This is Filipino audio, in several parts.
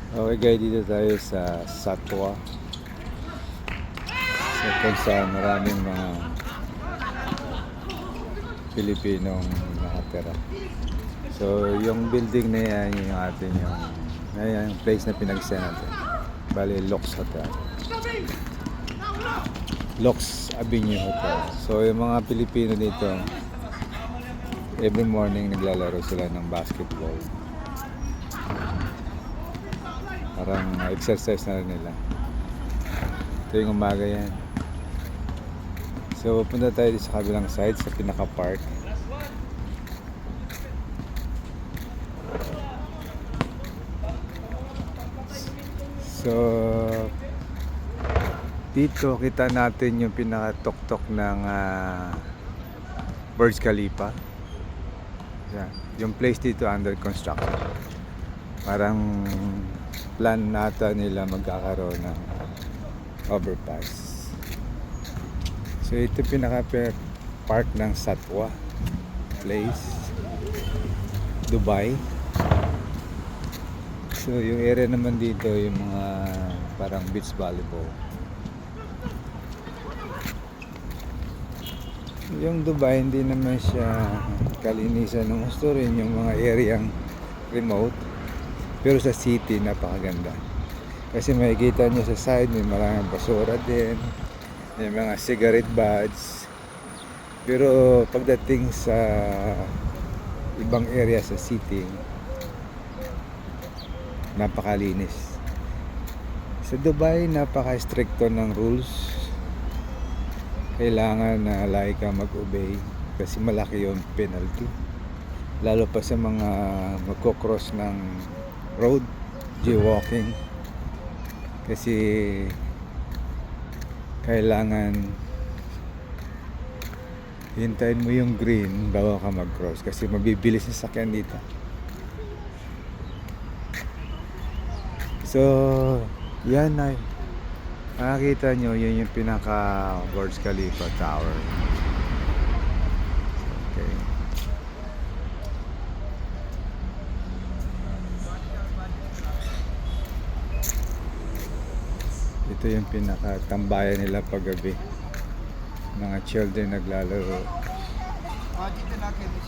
Okay guys, dito tayo sa Satwa. So kung saan maraming mga Pilipinong nakatira. So yung building na yan, yung atin yung place na pinagsiya natin. Bali, Lux Hotel. Lux Avenue Hotel. So yung mga Pilipino dito, every morning naglalaro sila ng basketball. Parang exercise na rin nila. Ito yung umaga yan. So punta tayo sa kabilang side, sa pinaka-park. So dito kita natin yung pinaka-tuktok ng Burj Khalifa. Yan. Yung place dito under construction. Parang plan nata nila magkakaroon ng overpass. So ito pinaka-park ng Satwa place, Dubai. So yung area naman dito yung mga parang beach volleyball. Yung Dubai hindi naman siya kalinisan ng gusto rin yung mga areang remote, pero sa city napakaganda kasi makikita nyo sa side may maraming basura din, may mga cigarette butts, pero pagdating sa ibang area sa city napakalinis. Sa Dubai napaka-stricto ng rules, kailangan na lagi ka mag-obey kasi malaki yung penalty, lalo pa sa mga magko-cross ng road, jaywalking, kasi kailangan hintayin mo yung green bago ka mag-cross kasi mabibilis yung sakyan dito. So yan ay makikita nyo, yun yung pinaka Burj Khalifa Tower. Okay. Ito yung pinaka tambayan nila paggabi. Mga children naglalaro.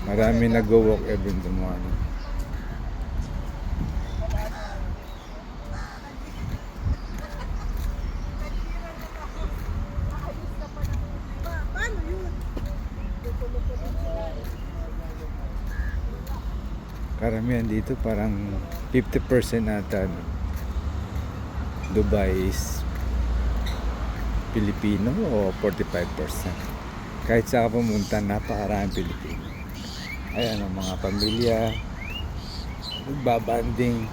Marami nag-walk every in the morning. Karamihan dito parang 50% ata Dubai is Pilipino o 45%. Kahit saan ka pumunta, napakaraming Pilipino. Ayan ang mga pamilya nagbabanding.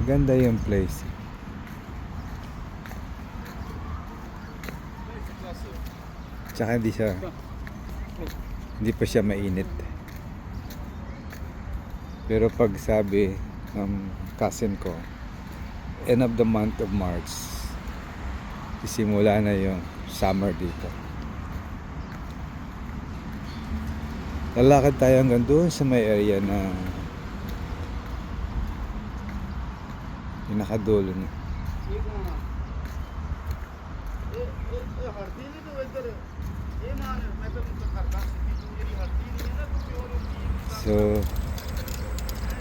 Maganda yung place. Tsaka hindi pa siya mainit. Pero pag sabi ng cousin ko, end of the month of March, isimula na yung summer dito. Lalakad tayo hanggang doon sa may area na yung nakadulo na. So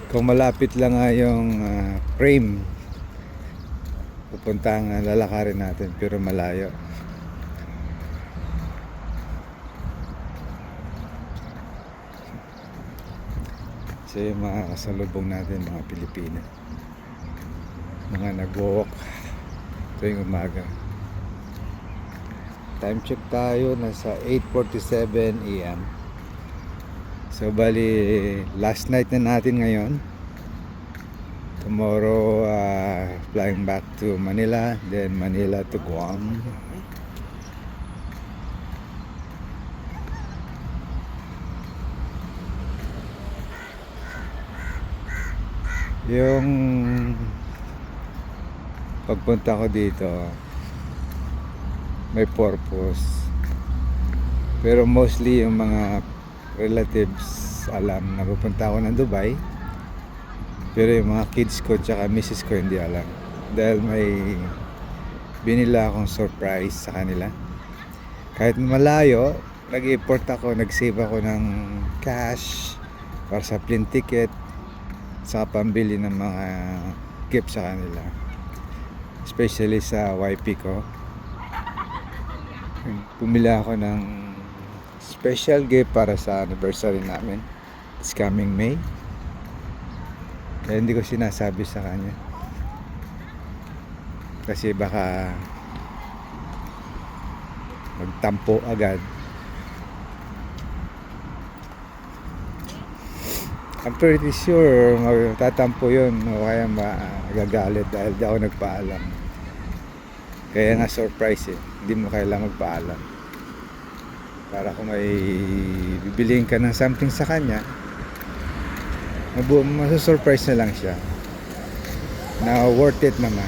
kung malapit lang nga yung frame, pupuntang lalakarin natin, pero malayo. So yung mga kasalubong natin, mga Pilipino, mga nag-walk tuwing umaga. Time check tayo, nasa 8:47 AM. So bali last night na natin ngayon. Tomorrow flying back to Manila, then Manila to Guam. Yung pagpunta ko dito may purpose. Pero mostly yung mga relatives alam na pupunta ako ng Dubai. Pero yung mga kids ko tsaka misis ko hindi alam. Dahil may binila akong surprise sa kanila. Kahit malayo, nag-import ako, nag-save ako ng cash para sa plane ticket sa pambili ng mga gift sa kanila. Especially sa YP ko. Pumili ako ng special gift para sa anniversary namin. It's coming May. Kaya hindi ko sinasabi sa kanya. Kasi baka magtampo agad. I'm pretty sure magtatampo yun o kaya magagalit dahil di ako nagpaalam. Kaya nga surprise eh. Hindi mo kailangan magpaalam. Para kung may bibiliin ka ng something sa kanya, masasurprise na lang siya na worth it naman.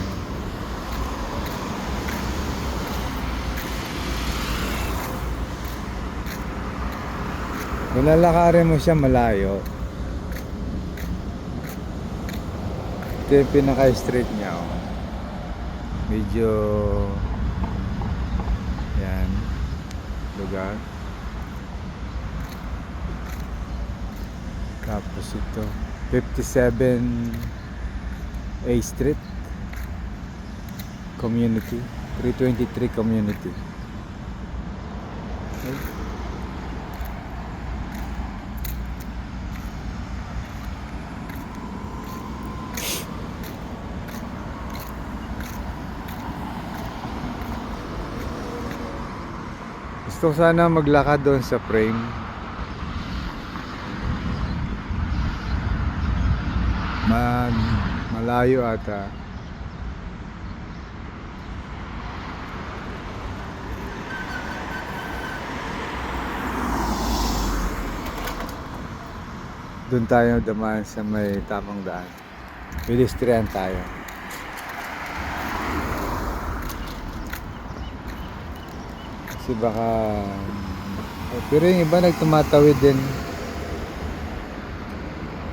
Kung lalakarin mo siya malayo, ito yung pinaka-street niya, oh. Medyo yan lugar. Tapos ito 57 A Street Community, 323 Community. Okay. Gusto ko sana maglakad doon sa frame. Malayo ata. Doon tayo dumaan sa may tamang daan. Pedestrian tayo. Kasi baka pero yung iba nagtumatawid din.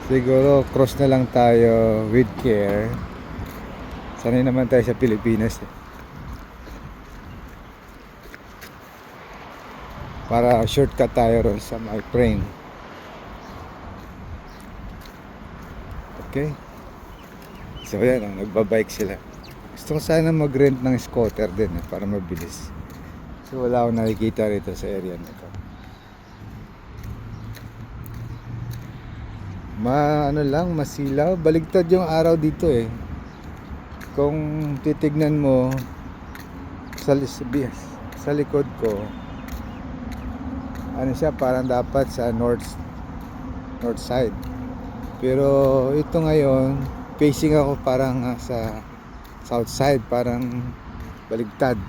Siguro cross na lang tayo with care. Sanay naman tayo sa Pilipinas eh. Para shortcut tayo ron sa my frame. Okay. So yan, nagbabike sila. Gusto ko sana mag-rent ng scooter din eh, para mabilis. So wala akong nakikita rito sa area nito. Ano lang, masilaw. Baligtad yung araw dito eh. Kung titignan mo sa likod ko, ano siya, parang dapat sa north side. Pero ito ngayon, facing ako parang sa south side, parang baligtad.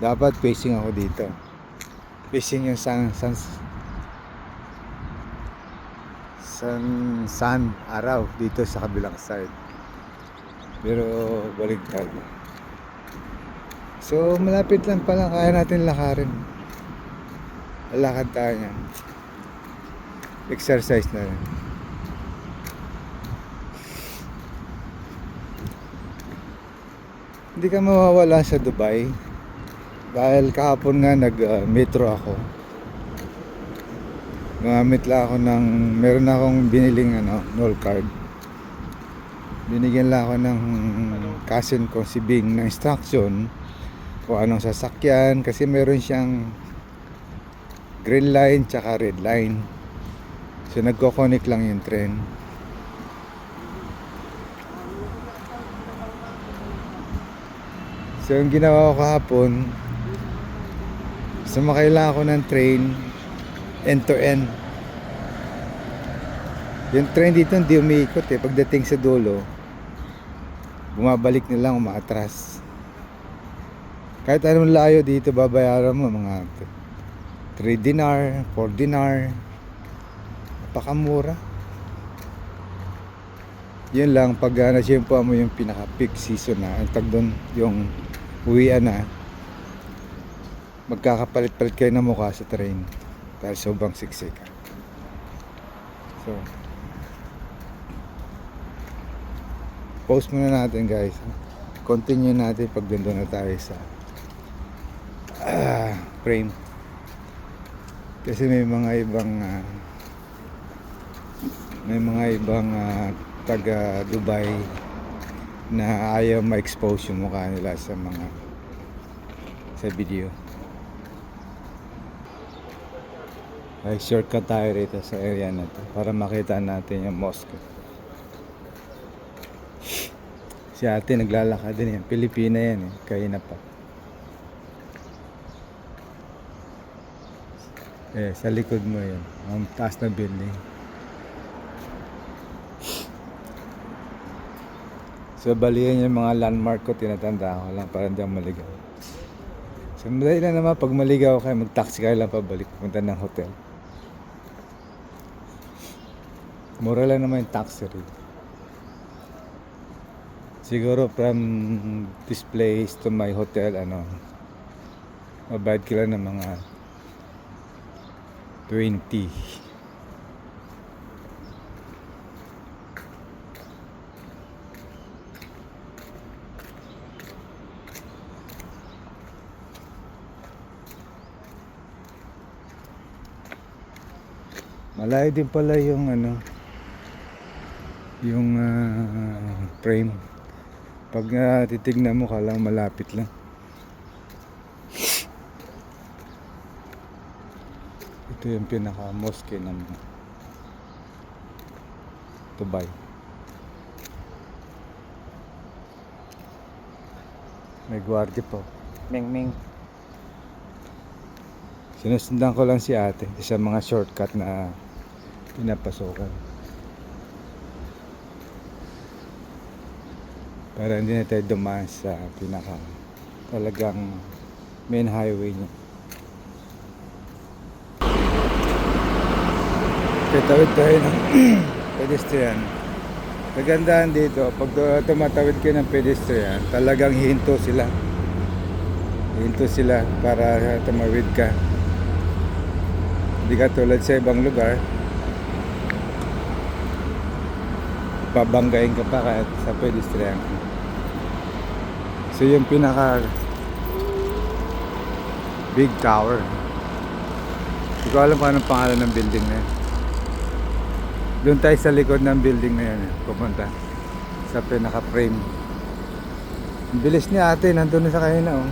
Dapat facing ako dito. Facing yung sun, araw dito sa kabilang side. Pero baligtad. So malapit lang pala, kaya natin lakarin. Lalakad tayo yan. Exercise na rin. Hindi ka mawawala sa Dubai. Dahil kahapon nga nag-metro ako. Gamit lang ako ng, meron akong biniling Noll card. Binigyan lang ako ng cousin ko si Bing na instruction kung anong sasakyan, kasi meron siyang green line tsaka red line. So nagko-connect lang yung tren. So yung ginawa ko kahapon, sumakay lang ako ng train end to end. Yung train dito hindi umiikot eh. Pagdating sa dulo, bumabalik na lang, umaatras. Kahit anong layo dito, babayaran mo mga 3 dinar, 4 dinar. Napakamura. Yun lang, pag nasyempoan mo yung pinaka peak season na, ang tag doon yung uwian na, magkakapalit-palit kayo ng mukha sa train dahil sobrang siksik. So pause muna natin guys, continue natin pag doon na tayo sa frame, kasi may mga ibang taga Dubai na ayaw ma-expose yung mukha nila sa video. Ay, shortcut tayo rito sa area na to para makita natin yung mosque. Si ate naglalakad din yan, Pilipina yan eh, kaya na pa. Eh, sa likod mo yun, ang taas na building. So bali yan yung mga landmark ko, tinatanda ko lang para hindi ako maligaw. So madali lang naman, pag maligaw kayo, mag-taxi kayo lang pabalik, punta ng hotel. Mura lang naman yung taxi rate. Siguro from this place to my hotel, mabayad ka lang ng mga 20. Malayo din pala yung frame. Pag titignan mo, kalang malapit lang. Ito yung pinaka mosque ng Dubai. May gwardiya po. Ming. Sinusundan ko lang si ate sa mga shortcut na pinapasokan. Para hindi na tayo dumaan sa pinaka talagang main highway niya. Tatawid tayo ng pedestrian. Kagandahan dito, pag tumatawid kayo ng pedestrian, talagang hihinto sila. Hihinto sila para tumawid ka. Hindi ka tulad sa ibang lugar, pabanggain ka pa kahit sa pedestrian. So yung pinaka big tower, hindi ko alam kung anong pangalan ng building na yun. Doon tayo sa likod ng building na yun, pupunta sa pinaka frame. Ang bilis ni ate, nandun na sa kanina oh.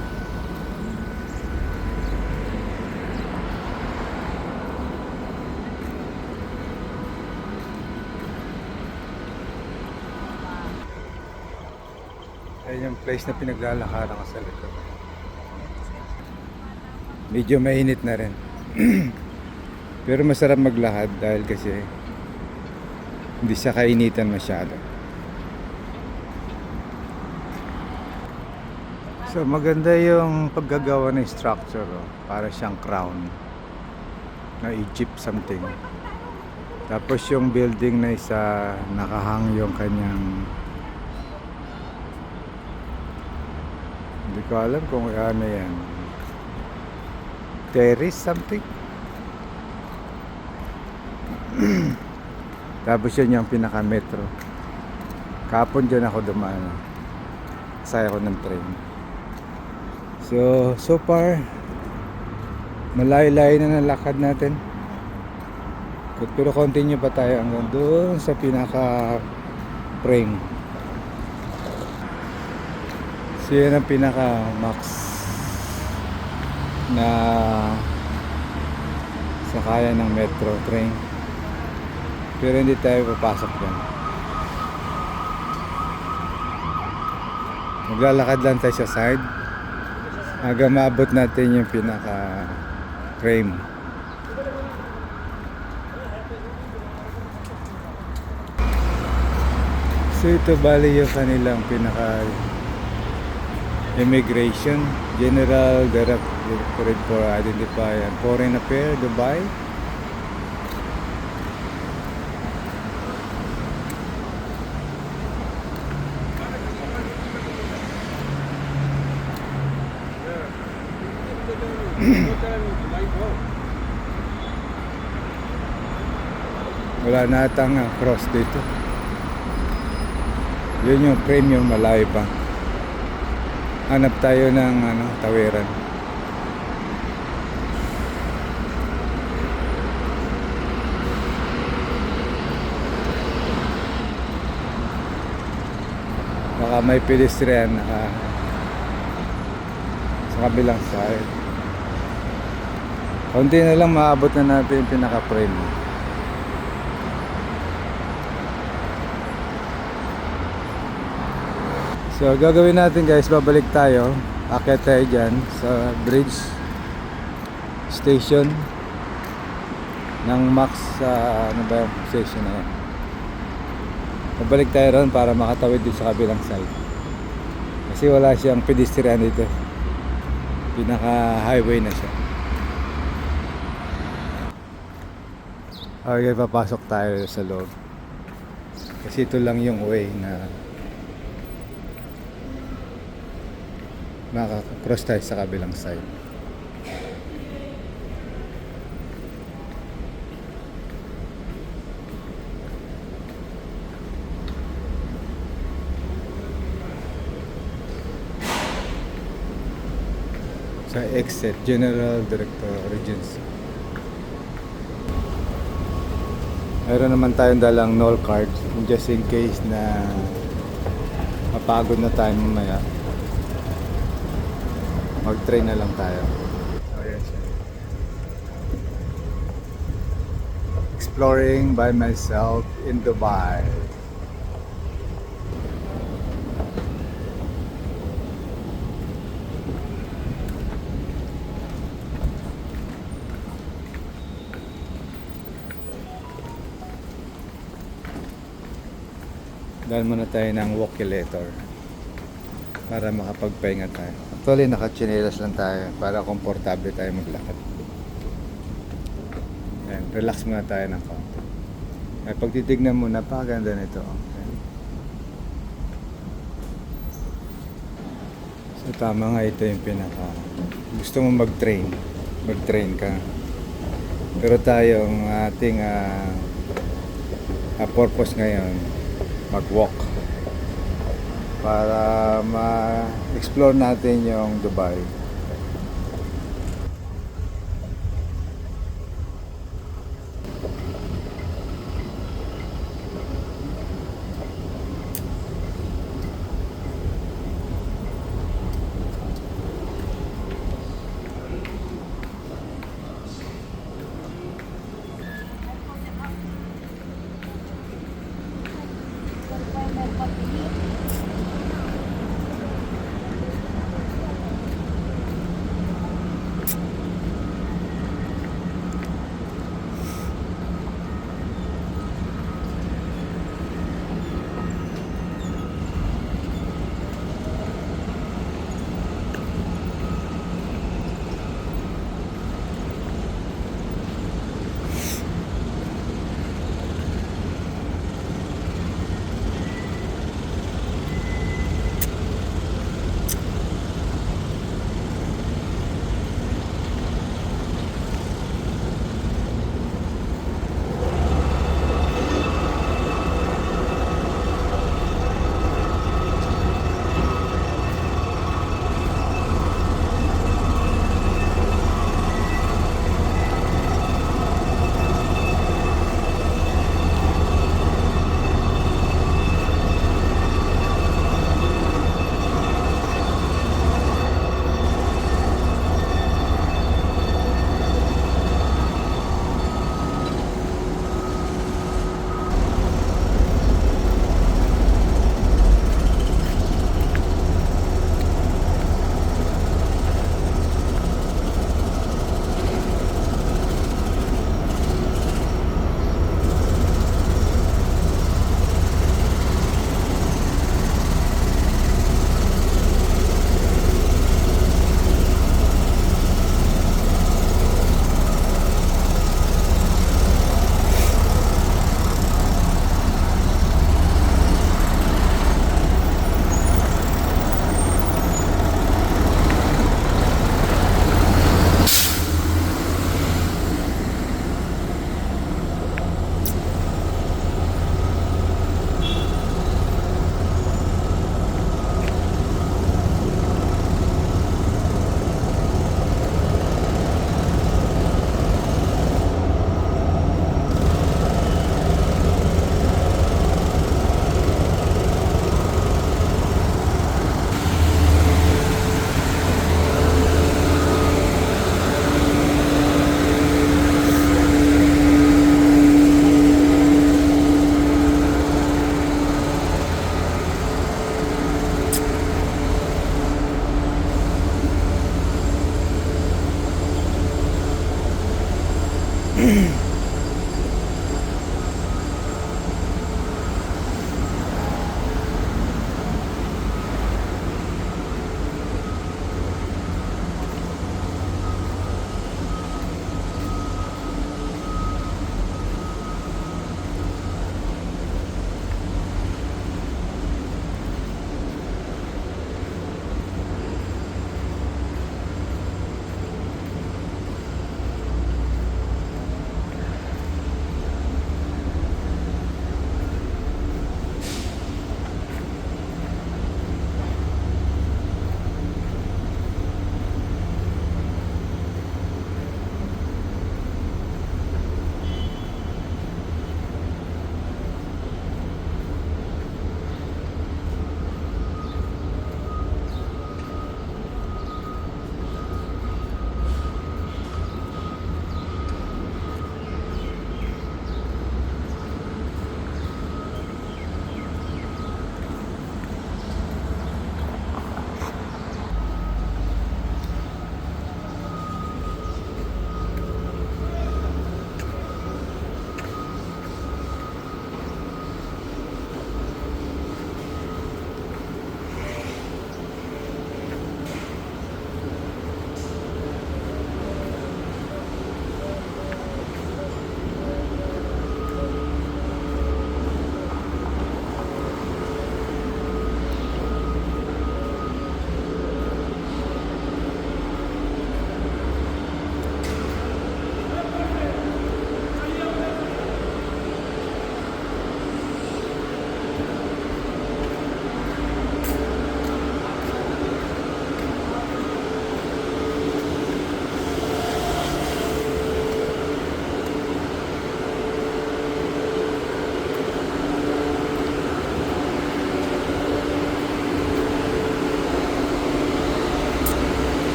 Ayan yung place na pinaglalakaran ko sa likod. Medyo mainit na rin. Pero masarap maglakad dahil kasi hindi siya kainitan masyado. So maganda yung paggagawa ng structure oh. Para siyang crown na Egypt something. Tapos yung building na isa, nakahang yung kanyang, hindi ko alam kung ano yan, terrace something. Tapos yun yung pinaka metro. Kapon dyan ako dumaan, saya ko ng train. So far malayo-layo na nalakad natin, pero continue pa tayo hanggang doon sa pinaka frame. So yan ang pinaka max na sakaya ng metro train, pero hindi tayo papasok dyan. Maglalakad lang tayo sa side hanggang maabot natin yung pinaka frame. So ito bali yung kanilang pinaka immigration, General Directorate for Identify and Foreign Affairs, Dubai. Wala na atang cross dito. Yun yung premium, malayo pa. Hanap tayo ng tawiran. Baka may pedestrian sa kabilang side. Konti na lang maabot na natin yung pinaka-frame. So gagawin natin guys, babalik tayo. Akyat tayo dyan sa bridge station ng Max sa ano ba yung station na yan. Babalik tayo ron para makatawid din sa kabilang side. Kasi wala siyang pedestrian dito. Pinaka highway na siya. Okay, papasok tayo sa loob. Kasi ito lang yung way na makaka-cross tayo sa kabilang side. Sa exit, General Director Regency. Mayroon naman tayong dalang null card just in case na mapagod na tayo mamaya. Mag-train na lang tayo. Ayan siya. Exploring by myself in Dubai. Dahil muna tayo ng walkie-lator para makapagpahinga tayo. Actually, naka-chinelas lang tayo para komportable tayo maglakad. Ayan, relax muna tayo ng konti. Ay, pagtitignan mo, napakaganda nito. Okay. So, tama nga, ito yung pinaka... Gusto mo mag-train ka. Pero tayong ating purpose ngayon, mag-walk para ma-explore natin yung Dubai.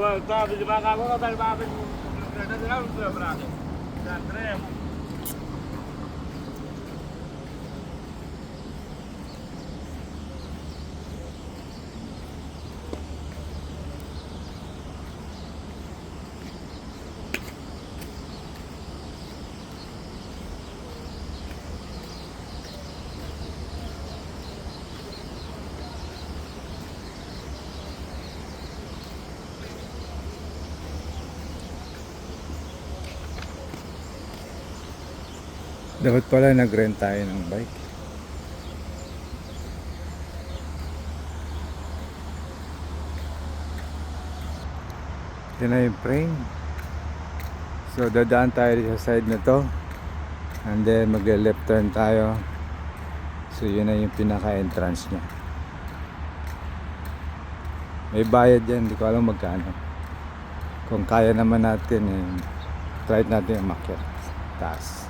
Guarda, di paga cosa dal papà, non so, frate. Andremo. Dapat pala nag-rent tayo ng bike. Ito na yung frame. So dadaan tayo sa side na to. And then mag-left turn tayo. So yun na yung pinaka-entrance niya. May bayad yan, hindi ko alam magkano. Kung kaya naman natin, try natin yung umakyat taas.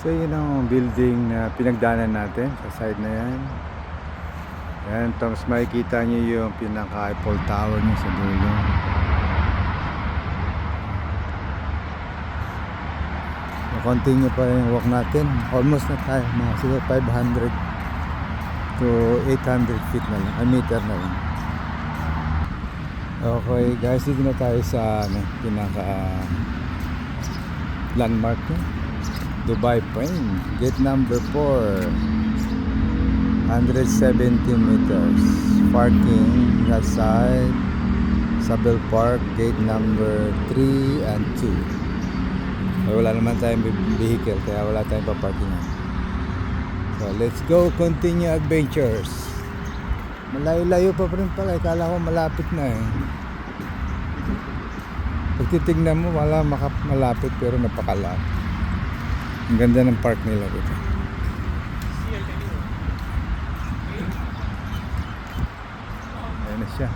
So yun ang building na pinagdanan natin sa side na yan. Yan, tapos makikita nyo yung pinaka-Eiffel Tower niya sa dulo. Continue pa yung walk natin. Almost na tayo, mga siguro 500 to 800 feet na lang, meter na lang. Okay guys, dito na tayo sa pinaka landmark niya. Dubai Frame, gate number 4. 170 meters. Parking that side. Sabel Park, gate number 3 and 2. Ay, wala naman tayong vehicle, kaya wala tayong paparkingan. So, let's go, continue adventures. Malayo-layo pa rin pala, kala ko malapit na eh. Pag titignan mo, wala malapit pero napakalap. Ang ganda ng park nila dito. Ayan na siya.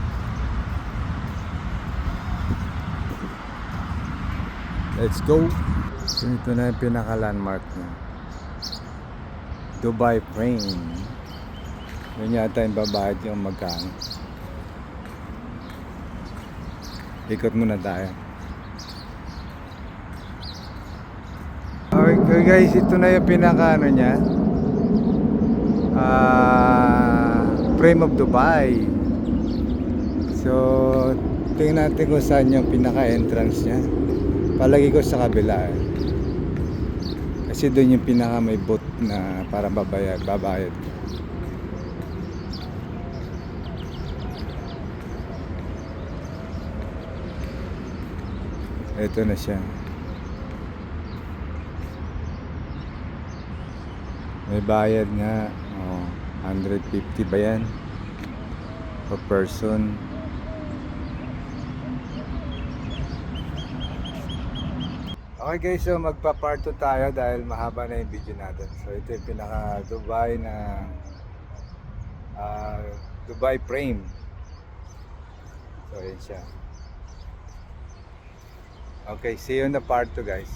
Let's go! So, ito na yung pinaka-landmark niya. Dubai Frame. Yun yata yung babayad yung magkano. Ikot muna tayo. Okay guys, ito na yung pinaka-ano niya. Frame of Dubai. So, tingnan natin kung saan yung pinaka-entrance niya. Palagi ko sa kabila eh. Kasi doon yung pinaka may booth na para babayad. Ito na siya. May bayad nga. Oh, 150 ba yan? Per person. Okay guys, so magpa-part 2 tayo dahil mahaba na yung video natin. So ito yung pinaka Dubai na Dubai Frame. So yun siya. Okay, see you in the part 2 guys.